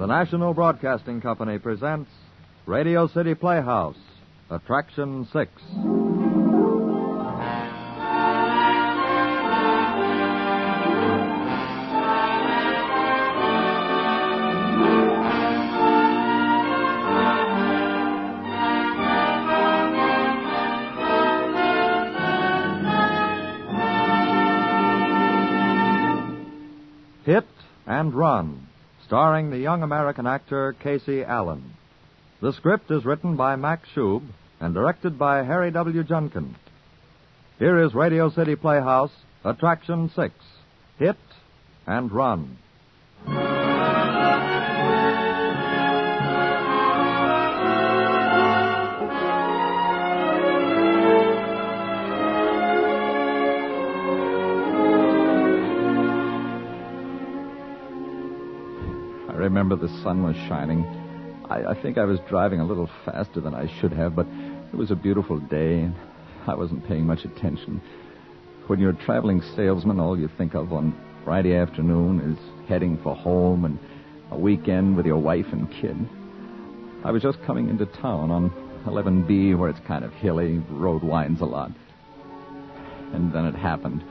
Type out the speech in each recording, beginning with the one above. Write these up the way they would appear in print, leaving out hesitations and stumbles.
The National Broadcasting Company presents Radio City Playhouse, Attraction 6. Hit and Run, starring the young American actor Casey Allen. The script is written by Max Schub and directed by Harry W. Junkin. Here is Radio City Playhouse, Attraction 6, Hit and Run. I remember the sun was shining. I think I was driving a little faster than I should have, but it was a beautiful day, and I wasn't paying much attention. When you're a traveling salesman, all you think of on Friday afternoon is heading for home and a weekend with your wife and kid. I was just coming into town on 11B, where it's kind of hilly, road winds a lot. And then it happened.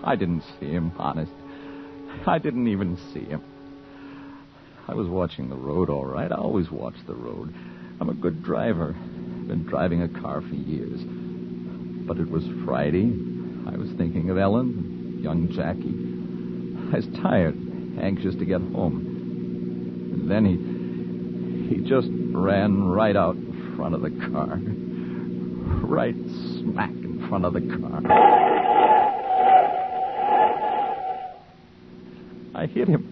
I didn't see him, honest. I didn't even see him. I was watching the road, all right. I always watch the road. I'm a good driver. I've been driving a car for years. But it was Friday. I was thinking of Ellen, young Jackie. I was tired, anxious to get home. And then he just ran right out in front of the car. Right smack in front of the car. I hit him.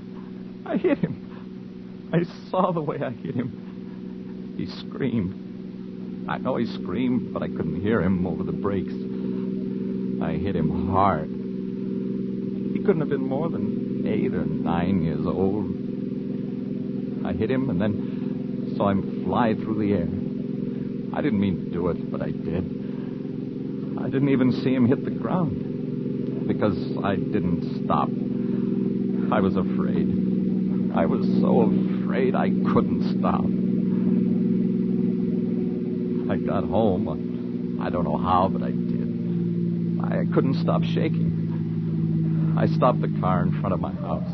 I saw the way I hit him. He screamed. I know he screamed, but I couldn't hear him over the brakes. I hit him hard. He couldn't have been more than 8 or 9 years old. I hit him and then saw him fly through the air. I didn't mean to do it, but I did. I didn't even see him hit the ground because I didn't stop. I was afraid. I was so afraid I couldn't stop. I got home. I don't know how, but I did. I couldn't stop shaking. I stopped the car in front of my house.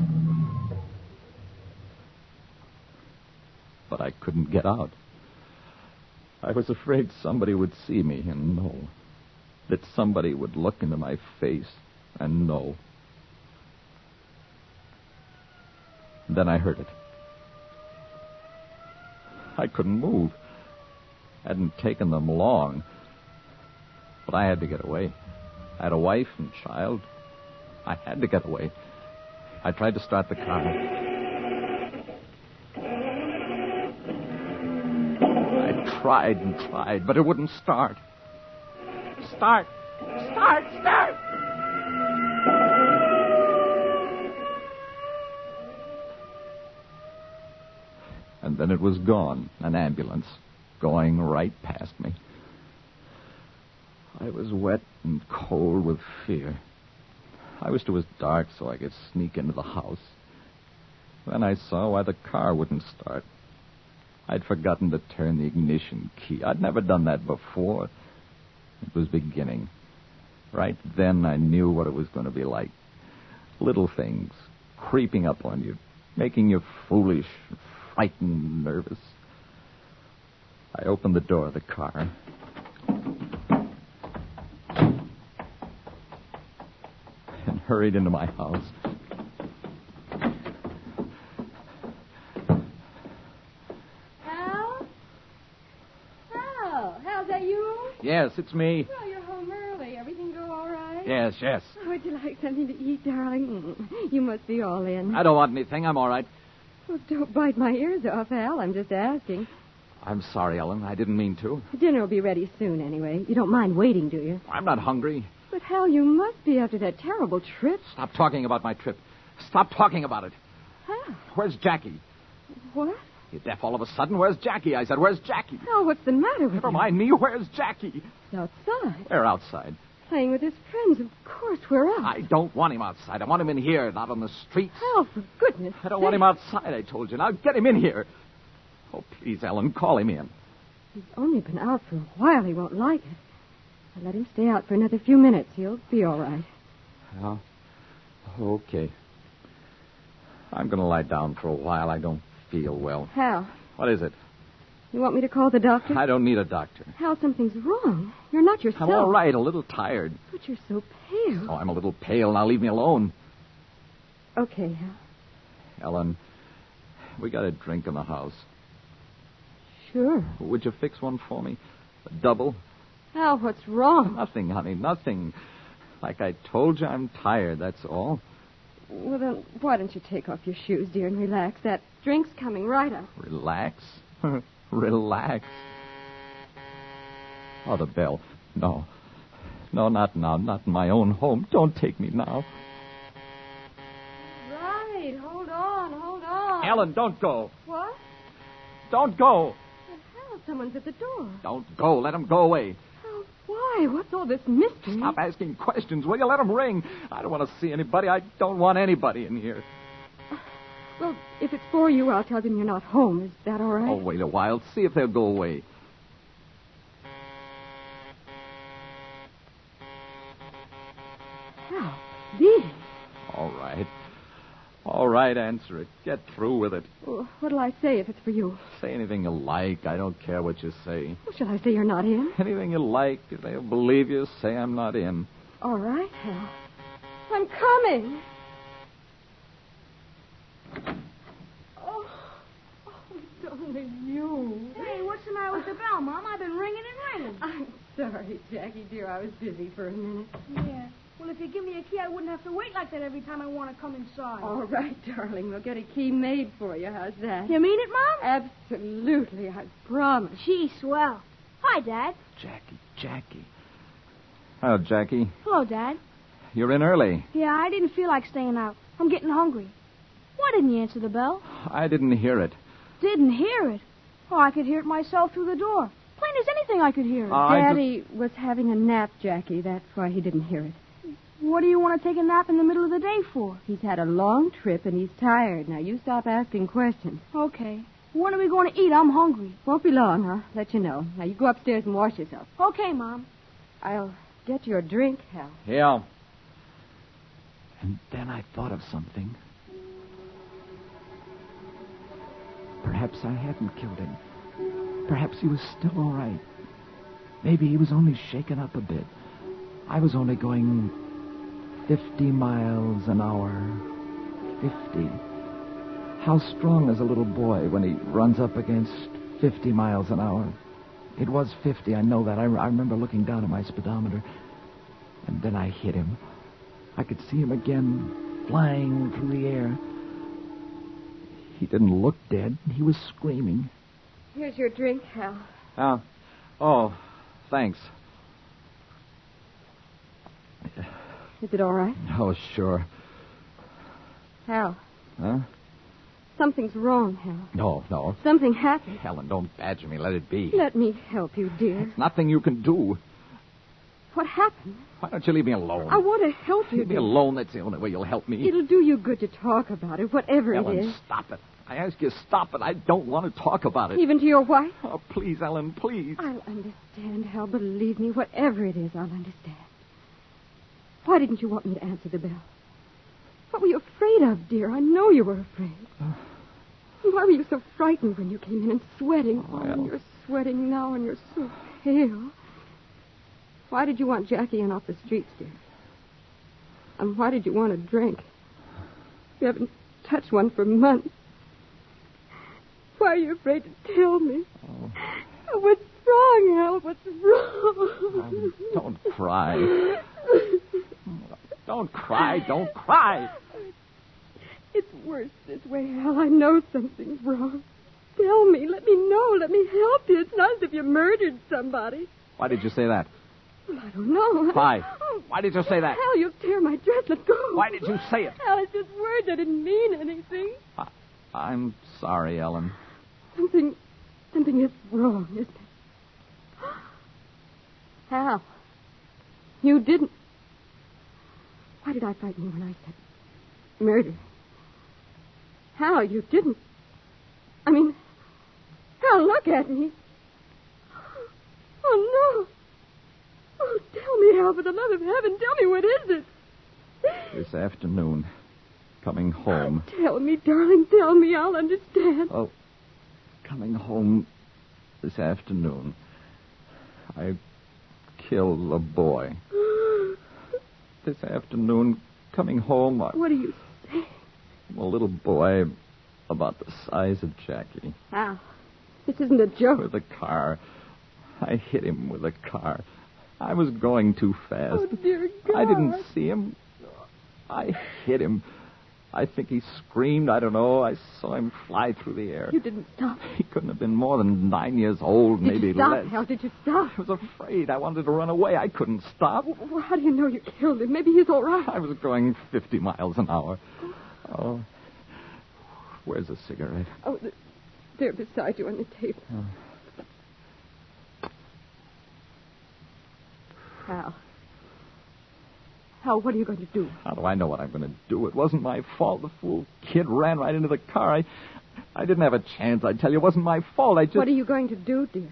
But I couldn't get out. I was afraid somebody would see me and know. That somebody would look into my face and know. Then I heard it. I couldn't move. Hadn't taken them long. But I had to get away. I had a wife and child. I had to get away. I tried to start the car. I tried and tried, but it wouldn't start. Start! And then it was gone, an ambulance, going right past me. I was wet and cold with fear. I wished it was dark so I could sneak into the house. Then I saw why the car wouldn't start. I'd forgotten to turn the ignition key. I'd never done that before. It was beginning. Right then I knew what it was going to be like. Little things creeping up on you, making you foolish, frightened, nervous. I opened the door of the car. And hurried into my house. Hal, is that you? Yes, it's me. Well, you're home early. Everything go all right? Yes. Would you like something to eat, darling? You must be all in. I don't want anything. I'm all right. Well, don't bite my ears off, Hal. I'm just asking. I'm sorry, Ellen. I didn't mean to. Dinner will be ready soon, anyway. You don't mind waiting, do you? I'm not hungry. But, Hal, you must be after that terrible trip. Stop talking about my trip. Stop talking about it. Hal. Where's Jackie? What? You're deaf all of a sudden. Where's Jackie? I said, where's Jackie? Hal, what's the matter with Never you? mind me. Where's Jackie? Outside. Where outside? playing with his friends. Of course, we're out. I don't want him outside. I want him in here, not on the streets. Hal, for goodness I don't want him outside, I told you. Now get him in here. Oh, please, Ellen, call him in. He's only been out for a while. He won't like it. I'll let him stay out for another few minutes. He'll be all right. Well, okay. I'm going to lie down for a while. I don't feel well. Hal, What is it? you want me to call the doctor? I don't need a doctor. Hal, something's wrong. You're not yourself. I'm all right, a little tired. But you're so pale. Oh, I'm a little pale. Now leave me alone. Okay, Hal. Ellen, we got a drink in the house. Sure. Would you fix one for me? A double? Hal, what's wrong? Nothing, honey, nothing. Like I told you, I'm tired, that's all. Well, then, why don't you take off your shoes, dear, and relax? That drink's coming right up. Relax? Relax. Oh, the bell. No. No, not now. Not in my own home. Don't take me now. Right. Hold on. Ellen, don't go. What? Don't go. But Hal, someone's at the door. Don't go. Let him go away. Hal, why? What's all this mystery? Stop asking questions, will you? Let him ring. I don't want to see anybody. I don't want anybody in here. Well, if it's for you, I'll tell them you're not home. Is that all right? Oh, wait a while. See if they'll go away. Hal, please. All right. All right, answer it. Get through with it. Well, what'll I say if it's for you? Say anything you like. I don't care what you say. Well, shall I say you're not in? Anything you like. If they'll believe you, say I'm not in. All right, Hal. I'm coming. Oh, it's only you. Hey, what's the matter with the bell, Mom? I've been ringing and ringing. I'm sorry, Jackie, dear. I was busy for a minute. Yeah. Well, if you give me a key, I wouldn't have to wait like that every time I want to come inside. All right, darling. We'll get a key made for you. How's that? You mean it, Mom? Absolutely. I promise. Gee, swell. Hi, Dad. Jackie. Oh, Jackie. Hello, Dad. You're in early. Yeah, I didn't feel like staying out. I'm getting hungry. Why didn't you answer the bell? I didn't hear it. Didn't hear it? Oh, I could hear it myself through the door. Plain as anything I could hear it. Daddy was having a nap, Jackie. That's why he didn't hear it. What do you want to take a nap in the middle of the day for? He's had a long trip and he's tired. Now, you stop asking questions. Okay. When are we going to eat? I'm hungry. Won't be long, huh? Let you know. Now, you go upstairs and wash yourself. Okay, Mom. I'll get you a drink, Hal. Yeah. And then I thought of something. Perhaps I hadn't killed him. Perhaps he was still all right. Maybe he was only shaken up a bit. I was only going 50 miles an hour. 50. How strong is a little boy when he runs up against 50 miles an hour? It was 50, I know that. I remember looking down at my speedometer. And then I hit him. I could see him again, flying through the air. He didn't look dead. He was screaming. Here's your drink, Hal. Oh, thanks. Is it all right? Oh, sure. Hal. Huh? Something's wrong, Hal. No. Something happened. Helen, don't badger me. Let it be. Let me help you, dear. There's nothing you can do. What happened? Why don't you leave me alone? I want to help you, Leave me dear. alone. That's the only way you'll help me. It'll do you good to talk about it, whatever Ellen, it is. stop it. I ask you, stop it. I don't want to talk about it. Even to your wife? Oh, please, Ellen, please. I'll understand, Hal. Believe me, whatever it is, I'll understand. Why didn't you want me to answer the bell? What were you afraid of, dear? I know you were afraid. Why were you so frightened when you came in and sweating? Well. You're sweating now and you're so pale. Why did you want Jackie in off the streets, dear? And why did you want a drink? You haven't touched one for months. Why are you afraid to tell me? Oh. What's wrong, Hal? What's wrong? Don't cry. Don't cry. It's worse this way, Hal. I know something's wrong. Tell me. Let me know. Let me help you. It's not as if you murdered somebody. Why did you say that? Well, I don't know. Why? Oh, Why did you say that? Hal, you'll tear my dress. Let go. Why did you say it? Hal, it's just words. I didn't mean anything. I'm sorry, Ellen. Something is wrong, isn't it? Hal. You didn't. Why did I frighten you when I said murder? Hal, you didn't. I mean, Hal, look at me. Oh, no. Oh, tell me, Hal, for the love of heaven, tell me, what is it? This afternoon, coming home. Oh, tell me, darling, tell me. I'll understand. Oh, coming home this afternoon, I killed a boy. This afternoon, coming home, What do you say? a little boy about the size of Jackie. Hal, this isn't a joke. With a car. I hit him with a car. I was going too fast. Oh, dear God. I didn't see him. I hit him. I think he screamed. I don't know. I saw him fly through the air. You didn't stop. He couldn't have been more than 9 years old, Did maybe you stop, less. Hal? Did you stop? I was afraid. I wanted to run away. I couldn't stop. Well, how do you know you killed him? Maybe he's all right. I was going 50 miles an hour. Oh. Where's a cigarette? Oh, they're beside you on the table. Oh. Hal, what are you going to do? How do I know what I'm going to do? It wasn't my fault. The fool kid ran right into the car. I didn't have a chance. I tell you, it wasn't my fault. What are you going to do, dear?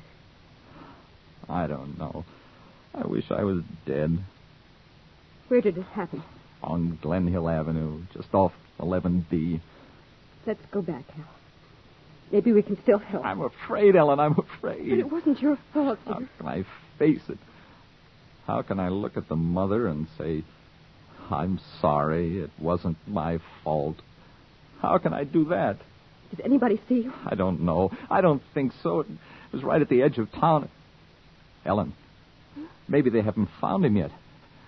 I don't know. I wish I was dead. Where did it happen? On Glen Hill Avenue, just off 11B. Let's go back, Hal. Maybe we can still help. I'm afraid, Ellen. I'm afraid. But it wasn't your fault, dear. How can I face it? How can I look at the mother and say, I'm sorry, it wasn't my fault? How can I do that? Did anybody see you? I don't know. I don't think so. It was right at the edge of town. Ellen, maybe they haven't found him yet.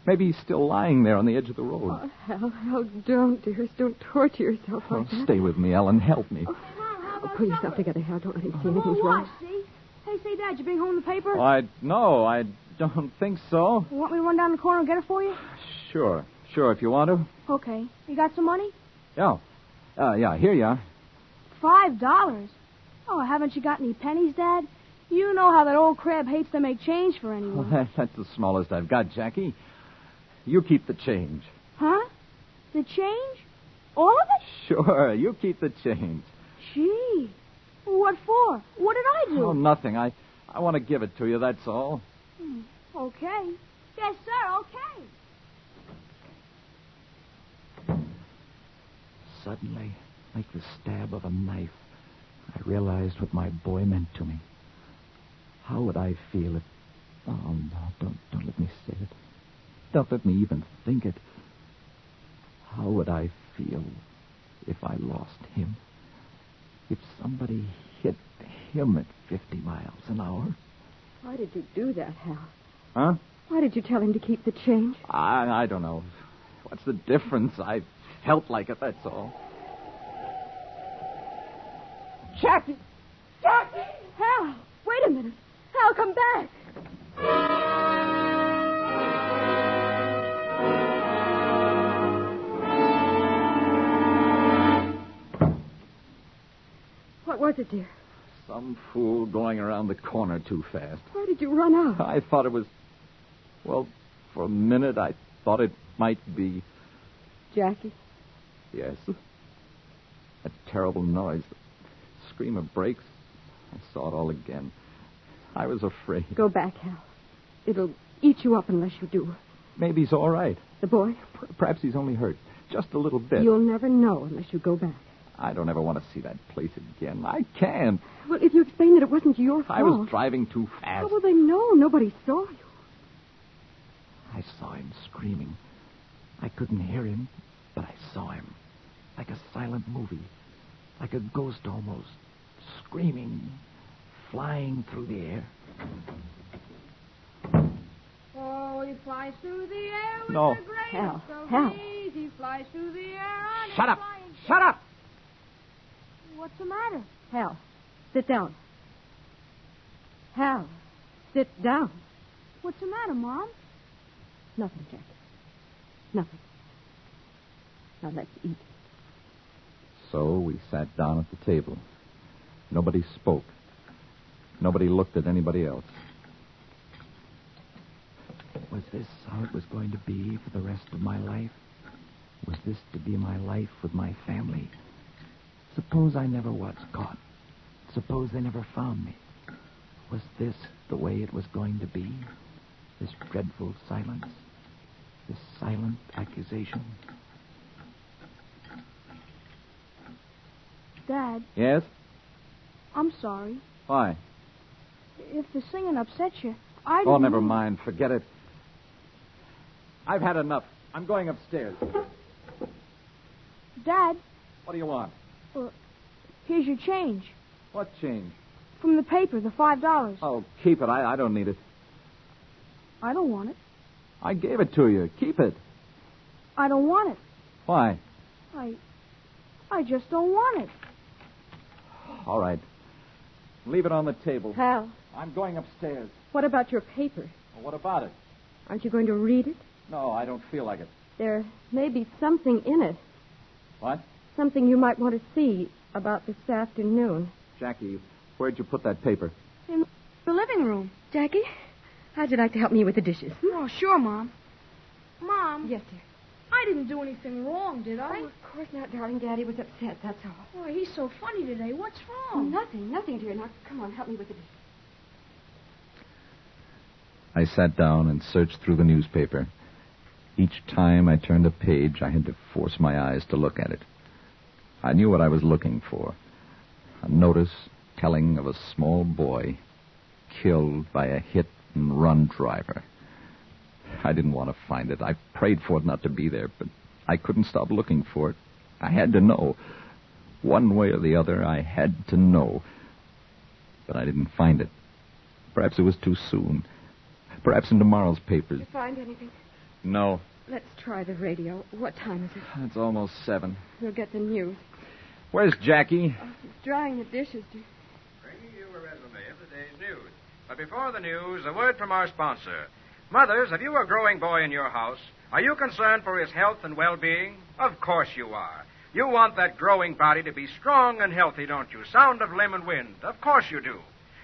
Maybe he's still lying there on the edge of the road. Oh, Hal, don't, dearest. Don't torture yourself like that. Stay with me, Ellen. Help me. Oh, pull yourself together, Hal. Don't let him see anything's What? wrong. See? Hey, say, Dad, you bring home the paper? No, I don't think so. You want me to run down the corner and get it for you? Sure, if you want to. Okay. You got some money? Yeah. Here you are. $5. Oh, haven't you got any pennies, Dad? You know how that old crab hates to make change for anyone. Well, that's the smallest I've got, Jackie. You keep the change. Huh? The change? All of it? Sure, you keep the change. Gee. What for? What did I do? Oh, nothing. I want to give it to you, that's all. Okay. Yes, sir, okay. Suddenly, like the stab of a knife, I realized what my boy meant to me. How would I feel if... Oh, no, don't let me say it. Don't let me even think it. How would I feel if I lost him? If somebody hit him at 50 miles an hour? Why did you do that, Hal? Huh? Why did you tell him to keep the change? I don't know. What's the difference? I felt like it, that's all. Jackie! Jackie! Hal! Wait a minute. Hal, come back! What was it, dear? Some fool going around the corner too fast. Why did you run out? I thought it was... Well, for a minute, I thought it might be... Jackie? Yes. That terrible noise. The scream of brakes. I saw it all again. I was afraid. Go back, Hal. It'll eat you up unless you do. Maybe he's all right. The boy? Perhaps he's only hurt. Just a little bit. You'll never know unless you go back. I don't ever want to see that place again. I can't. Well, if you explain that it wasn't your fault... I was driving too fast. Oh, well, they know. Nobody saw you. I saw him screaming. I couldn't hear him, but I saw him. Like a silent movie. Like a ghost almost. Screaming. Flying through the air. Oh, he flies through the air with No. the greatest Hal, of Hal. ease. He flies through the air on Shut his up! flying... Shut up! What's the matter? Hal, sit down. Hal, sit down. What's the matter, Mom? Nothing, Jackie. Nothing. Now let's eat. So we sat down at the table. Nobody spoke. Nobody looked at anybody else. Was this how it was going to be for the rest of my life? Was this to be my life with my family? Suppose I never was caught. Suppose they never found me. Was this the way it was going to be? This dreadful silence? This silent accusation? Dad, Yes? I'm sorry. Why? If the singing upsets you, I didn't... Oh, never mind. Forget it. I've had enough. I'm going upstairs. Dad, What do you want? here's your change. What change? From the paper, the $5. Oh, keep it. I don't need it. I don't want it. I gave it to you. Keep it. I don't want it. Why? I just don't want it. All right. Leave it on the table. Hal, I'm going upstairs. what about your paper? Well, what about it? Aren't you going to read it? No, I don't feel like it. There may be something in it. What? Something you might want to see about this afternoon. Jackie, where'd you put that paper? In the living room. Jackie, how'd you like to help me with the dishes? Oh, sure, Mom. Mom, Yes, dear. I didn't do anything wrong, did I? Oh, of course not, darling. Daddy was upset, that's all. Oh, he's so funny today. What's Oh, wrong? nothing, dear. Now, come on, help me with the dishes. I sat down and searched through the newspaper. Each time I turned a page, I had to force my eyes to look at it. I knew what I was looking for. A notice telling of a small boy killed by a hit-and-run driver. I didn't want to find it. I prayed for it not to be there, but I couldn't stop looking for it. I had to know. One way or the other, I had to know. But I didn't find it. Perhaps it was too soon. Perhaps in tomorrow's papers. Did you find anything? No. Let's try the radio. What time is it? It's almost 7. We'll get the news. Where's Jackie? Oh, she's drying the dishes, dear. Bringing you a resume of the day's news. But before the news, a word from our sponsor. Mothers, have you a growing boy in your house? Are you concerned for his health and well-being? Of course you are. You want that growing body to be strong and healthy, don't you? Sound of limb and wind. Of course you do.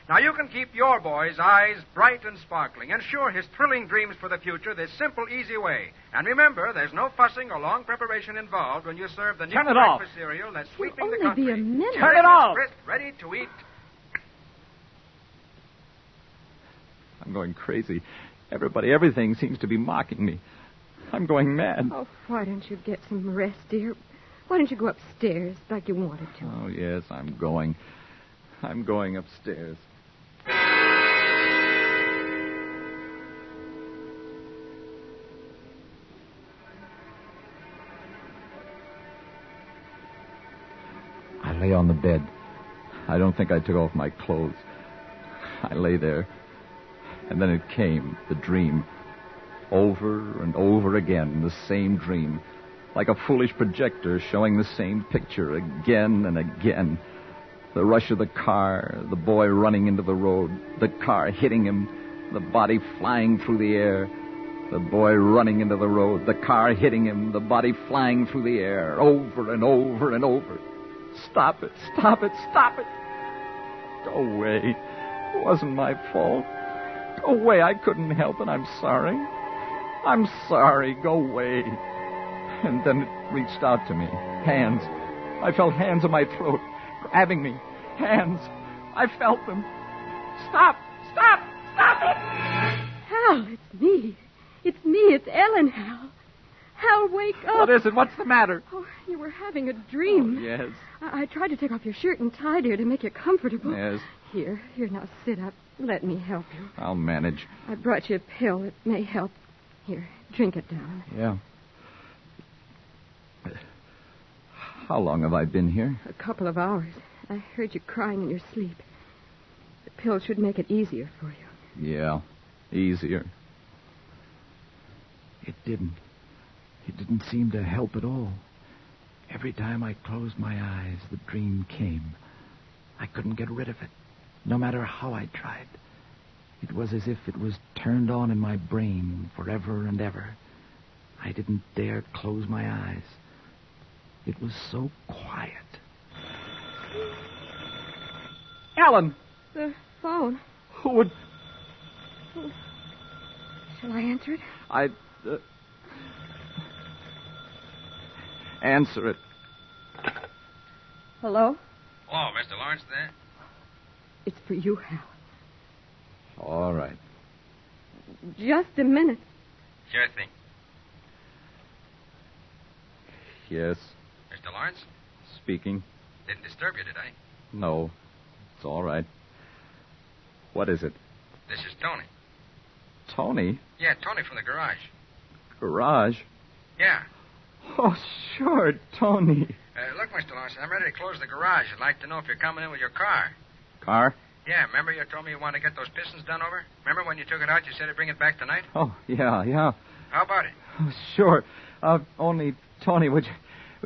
Now, you can keep your boy's eyes bright and sparkling. Ensure his thrilling dreams for the future this simple, easy way. And remember, there's no fussing or long preparation involved when you serve the new Turn it off. breakfast cereal that's sweeping Only the country. be a minute. Turn it off. Crisp, ready to eat. I'm going crazy. Everything seems to be mocking me. I'm going mad. Oh, why don't you get some rest, dear? Why don't you go upstairs like you wanted to? Oh, yes, I'm going. I'm going upstairs. I lay on the bed. I don't think I took off my clothes. I lay there. And then it came, the dream. Over and over again, the same dream. Like a foolish projector showing the same picture again and again. The rush of the car, the boy running into the road, the car hitting him, the body flying through the air, the boy running into the road, the car hitting him, the body flying through the air, over and over and over. Stop it, stop it, stop it. Go away. It wasn't my fault. Go away. I couldn't help it. I'm sorry. I'm sorry. Go away. And then it reached out to me. Hands. I felt hands on my throat, grabbing me. Hands. I felt them. Stop! Stop! Stop it! Hal, it's me. It's me. It's Ellen, Hal. Hal, wake up. What is it? What's the matter? Oh, you were having a dream. Oh, yes. I tried to take off your shirt and tie, dear, to make you comfortable. Yes. Here, now sit up. Let me help you. I'll manage. I brought you a pill. It may help. Here, drink it down. Yeah. How long have I been here? A couple of hours. I heard you crying in your sleep. The pill should make it easier for you. Yeah, easier. It didn't. It didn't seem to help at all. Every time I closed my eyes, the dream came. I couldn't get rid of it, no matter how I tried. It was as if it was turned on in my brain forever and ever. I didn't dare close my eyes. It was so quiet. Ellen! The phone. Who would... Shall I answer it? Answer it. Hello? Hello, Mr. Lawrence there? It's for you, Hal. All right. Just a minute. Sure thing. Yes. Mr. Lawrence? Speaking. Didn't disturb you, did I? No. It's all right. What is it? This is Tony. Tony? Yeah, Tony from the garage. Garage? Yeah. Oh, sure, Tony. Look, Mr. Lawrence, I'm ready to close the garage. I'd like to know if you're coming in with your car. Car? Yeah, remember you told me you wanted to get those pistons done over? Remember when you took it out, you said to bring it back tonight? Oh, yeah. How about it? Oh, sure. Only, Tony, would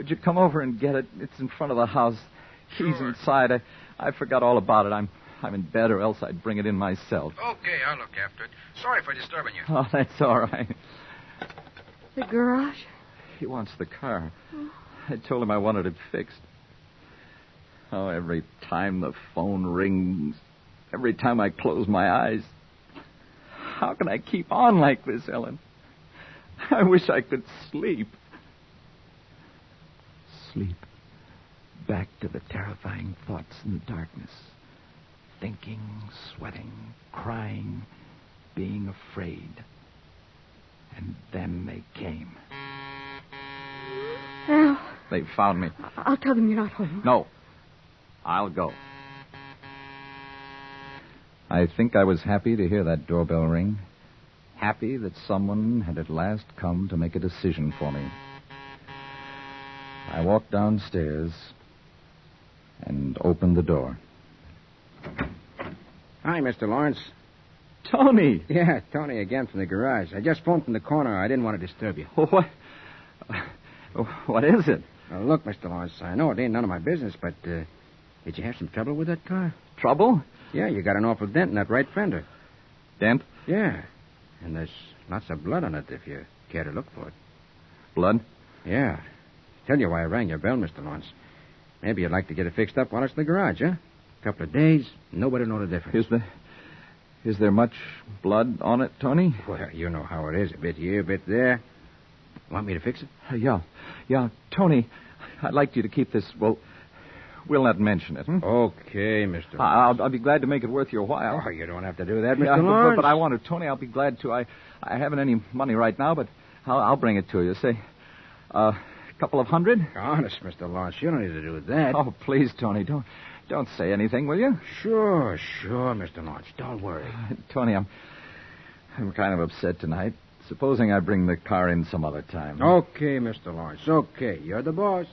you come over and get it? It's in front of the house. Keys Sure. inside. I forgot all about it. I'm in bed, or else I'd bring it in myself. Okay, I'll look after it. Sorry for disturbing you. Oh, that's all right. The garage? He wants the car. I told him I wanted it fixed. Oh, every time the phone rings, every time I close my eyes. How can I keep on like this, Ellen? I wish I could sleep. Sleep. Back to the terrifying thoughts in the darkness. Thinking, sweating, crying, being afraid. And then they came. Hal, They found me. I'll tell them you're not home. No. I'll go. I think I was happy to hear that doorbell ring. Happy that someone had at last come to make a decision for me. I walked downstairs and opened the door. Hi, Mr. Lawrence. Tony! Yeah, Tony again from the garage. I just phoned from the corner. I didn't want to disturb you. What is it? Now, look, Mr. Lawrence, I know it ain't none of my business, but did you have some trouble with that car? Trouble? Yeah, you got an awful dent in that right fender. Dent? Yeah, and there's lots of blood on it if you care to look for it. Blood? Yeah. Tell you why I rang your bell, Mr. Lawrence. Maybe you'd like to get it fixed up while it's in the garage, huh? A couple of days, nobody know the difference. Is there much blood on it, Tony? Well, you know how it is. A bit here, a bit there. Want me to fix it? Yeah. Tony, I'd like you to keep this. Well, we'll not mention it. Okay, Mr. Lawrence. I'll be glad to make it worth your while. Oh, you don't have to do that, Mr. Yeah, Lawrence. but I want to, Tony. I'll be glad to. I haven't any money right now, but I'll bring it to you. Say, a couple of hundred. Honest, Mr. Lawrence, you don't need to do that. Oh, please, Tony, don't say anything, will you? Sure, Mr. Lawrence. Don't worry. Tony, I'm kind of upset tonight. Supposing I bring the car in some other time. Okay, Mr. Lawrence. Okay, you're the boss.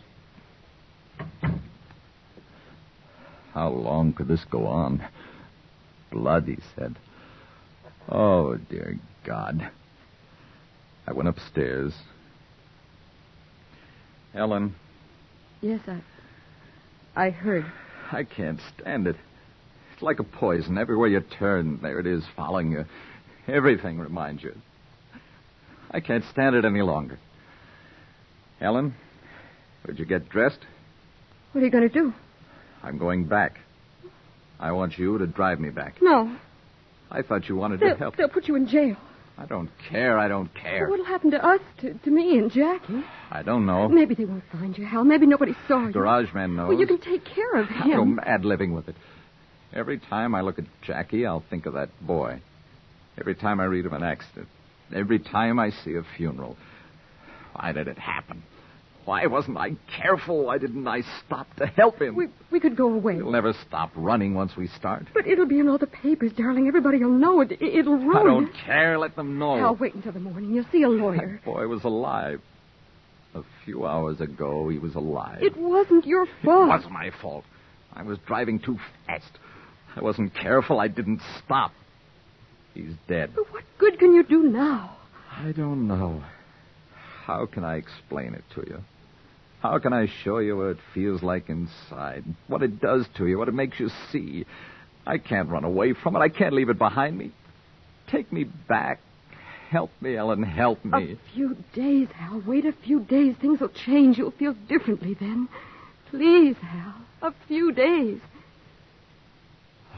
How long could this go on? Blood, he said. Oh, dear God. I went upstairs. Ellen. Yes, I heard. I can't stand it. It's like a poison. Everywhere you turn, there it is, following you. Everything reminds you. I can't stand it any longer. Ellen, would you get dressed? What are you going to do? I'm going back. I want you to drive me back. No. I thought you wanted to help. They'll put you in jail. I don't care. Well, what'll happen to us, to me and Jackie? I don't know. Maybe they won't find you, Hal. Maybe nobody saw you. Garage man knows. Well, you can take care of I go him. mad living with it. Every time I look at Jackie, I'll think of that boy. Every time I read of an accident. Every time I see a funeral. Why did it happen? Why wasn't I careful? Why didn't I stop to help him? We could go away. We'll never stop running once we start. But it'll be in all the papers, darling. Everybody will know it. It'll ruin I don't it. care. Let them know. Hal, wait until the morning. You'll see a lawyer. That boy was alive. A few hours ago, he was alive. It wasn't your fault. It was my fault. I was driving too fast. I wasn't careful. I didn't stop. He's dead. But what good can you do now? I don't know. How can I explain it to you? How can I show you what it feels like inside? What it does to you, what it makes you see? I can't run away from it. I can't leave it behind me. Take me back. Help me, Ellen. Help me. A few days, Hal. Wait a few days. Things will change. You'll feel differently then. Please, Hal. A few days.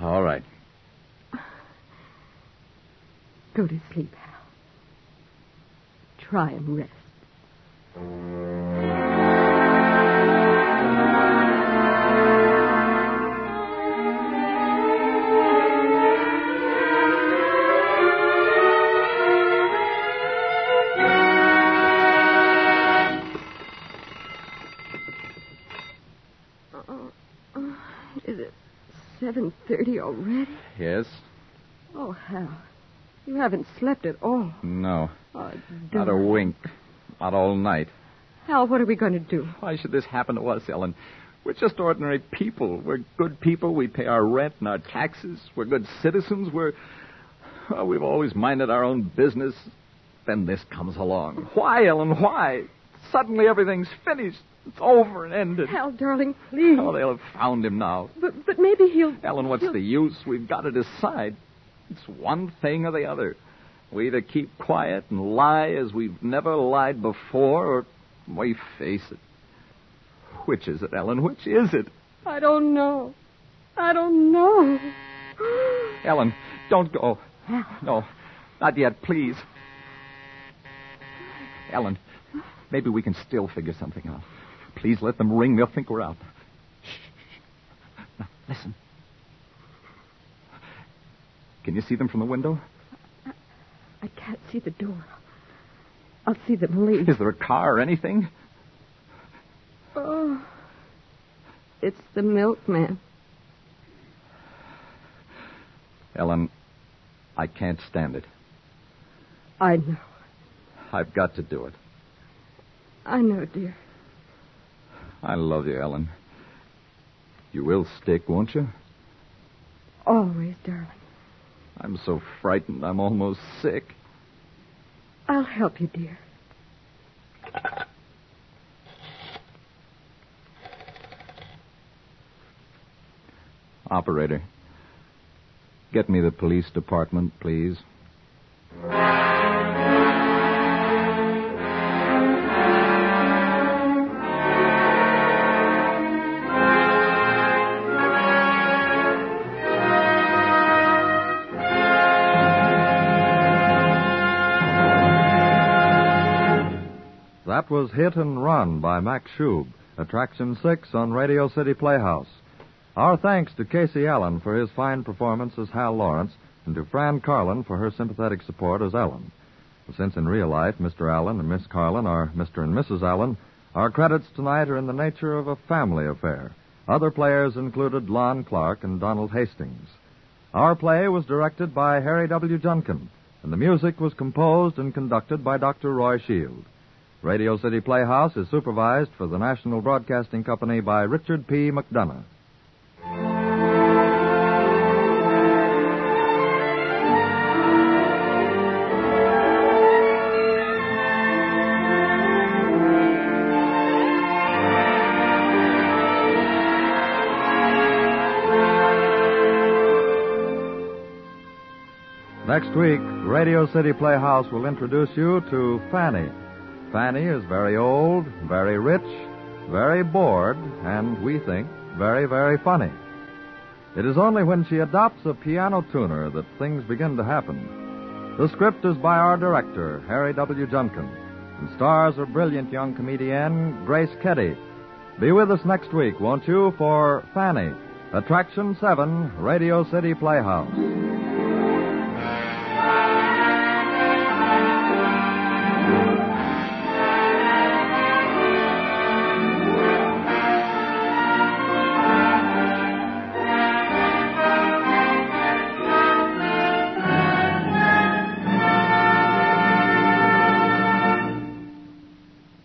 All right. Go to sleep, Hal. try and rest. Is it 7:30 already? Yes? Oh, Hal. You haven't slept at all. No. Oh, Not a wink. Not all night. Hal, what are we going to do? Why should this happen to us, Ellen? We're just ordinary people. We're good people. We pay our rent and our taxes. We're good citizens. We've always minded our own business. Then this comes along. Why, Ellen? Why? Suddenly everything's finished. It's over and ended. Hal, darling, please. Oh, they'll have found him now. But maybe he'll... Ellen, what's the use? We've got to decide. It's one thing or the other. We either keep quiet and lie as we've never lied before, or we face it. Which is it, Ellen? Which is it? I don't know. I don't know. Ellen, don't go. Hal. No, not yet, please. Ellen, maybe we can still figure something out. Please let them ring. They'll think we're out. Shh. Now, listen. Can you see them from the window? I can't see the door. I'll see them leave. Is there a car or anything? Oh, it's the milkman. Ellen, I can't stand it. I know. I've got to do it. I know, dear. I love you, Ellen. You will stick, won't you? Always, darling. I'm so frightened I'm almost sick. I'll help you, dear. Operator, get me the police department, please. That was Hit and Run by Max Schub, Attraction 6 on Radio City Playhouse. Our thanks to Casey Allen for his fine performance as Hal Lawrence and to Fran Carlin for her sympathetic support as Ellen. Since in real life Mr. Allen and Miss Carlin are Mr. and Mrs. Allen, our credits tonight are in the nature of a family affair. Other players included Lon Clark and Donald Hastings. Our play was directed by Harry W. Junkin, and the music was composed and conducted by Dr. Roy Shield. Radio City Playhouse is supervised for the National Broadcasting Company by Richard P. McDonough. Next week, Radio City Playhouse will introduce you to Fanny. Fanny is very old, very rich, very bored, and, we think, very, very funny. It is only when she adopts a piano tuner that things begin to happen. The script is by our director, Harry W. Junkin, and stars a brilliant young comedienne, Grace Keddy. Be with us next week, won't you, for Fanny, Attraction 7, Radio City Playhouse.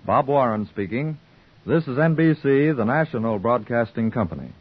Bob Warren speaking. This is NBC, the National Broadcasting Company.